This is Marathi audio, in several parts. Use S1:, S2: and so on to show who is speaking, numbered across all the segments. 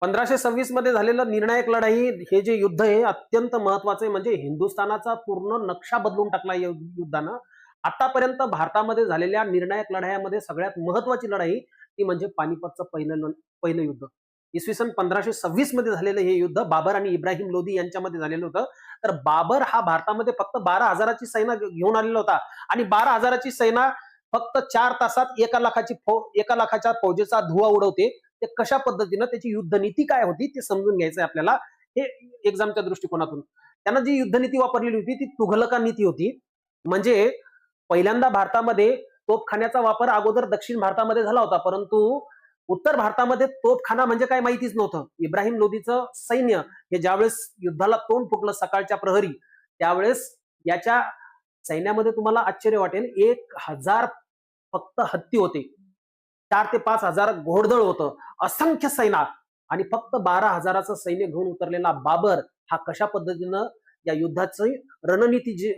S1: 1526 मध्ये झालेलं निर्णायक लढाई हे जे युद्ध आहे अत्यंत महत्वाचं आहे. म्हणजे हिंदुस्थानाचा पूर्ण नक्षा बदलून टाकला या युद्धानं. आतापर्यंत भारतामध्ये झालेल्या निर्णायक लढाईमध्ये सगळ्यात महत्वाची लढाई ती म्हणजे पानिपतचं पहिलं युद्ध. इसवी सन 1526 मध्ये झालेलं हे युद्ध बाबर आणि इब्राहिम लोदी यांच्यामध्ये झालेलं होतं. तर बाबर हा भारतामध्ये फक्त 12,000ची सेना घेऊन आलेला होता आणि 12,000ची सेना फक्त 4 तासात 1 लाखाच्या फौजेचा धुवा उडवते. ते कशा पद्धतीनं त्याची युद्धनीती काय होती ते समजून घ्यायचंय आपल्याला हे एक्झामच्या दृष्टिकोनातून. त्यांना जी युद्धनीती वापरलेली होती ती तुघलका नीती होती. म्हणजे पहिल्यांदा भारतामध्ये तोफखान्याचा वापर अगोदर दक्षिण भारतामध्ये झाला होता, परंतु उत्तर भारतामध्ये तोफखाना म्हणजे काय माहितीच नव्हतं. इब्राहिम लोदीचं सैन्य हे ज्यावेळेस युद्धाला तोंड फुटलं सकाळच्या प्रहरी, त्यावेळेस याच्या सैन्यामध्ये तुम्हाला आश्चर्य वाटेल 1,000 फक्त हत्ती होते, 4 ते 5,000 घोडदळ होतं, असंख्य सैना आणि फक्त 12,000चं सैन्य घेऊन उतरलेला बाबर हा कशा पद्धतीनं या युद्धाची रणनीती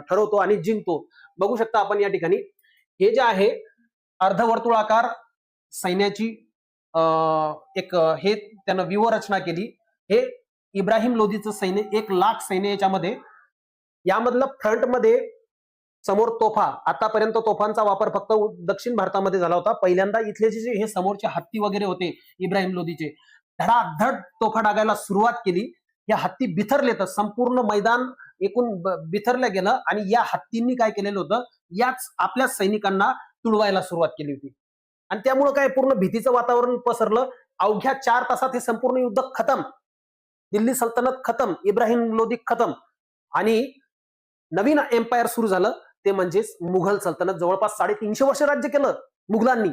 S1: ठरवतो आणि जिंकतो बघू शकता आपण या ठिकाणी. हे जे आहे अर्धवर्तुळाकार सैन्याची एक हे त्यानं व्यूहरचना केली. हे इब्राहिम लोदीचं सैन्य 1,00,000 सैन्य याच्यामध्ये. यामधलं फ्रंटमध्ये समोर तोफा, आतापर्यंत तोफांचा वापर फक्त दक्षिण भारतामध्ये झाला होता. पहिल्यांदा इथले जे हे समोरचे हत्ती वगैरे होते इब्राहिम लोदीचे, धडाधड तोफा डागायला सुरुवात केली. या हत्ती बिथरले तर संपूर्ण मैदान एकूण बिथरलं गेलं आणि या हत्तींनी काय केलेलं होतं, याच आपल्या सैनिकांना तुडवायला सुरुवात केली होती आणि त्यामुळे काय पूर्ण भीतीचं वातावरण पसरलं. अवघ्या 4 तासात हे संपूर्ण युद्ध खतम. दिल्ली सल्तनत खतम, इब्राहिम लोदी खतम आणि नवीन एम्पायर सुरू झालं ते म्हणजेच मुघल सल्तनत. जवळपास 350 वर्ष राज्य केलं मुघलांनी.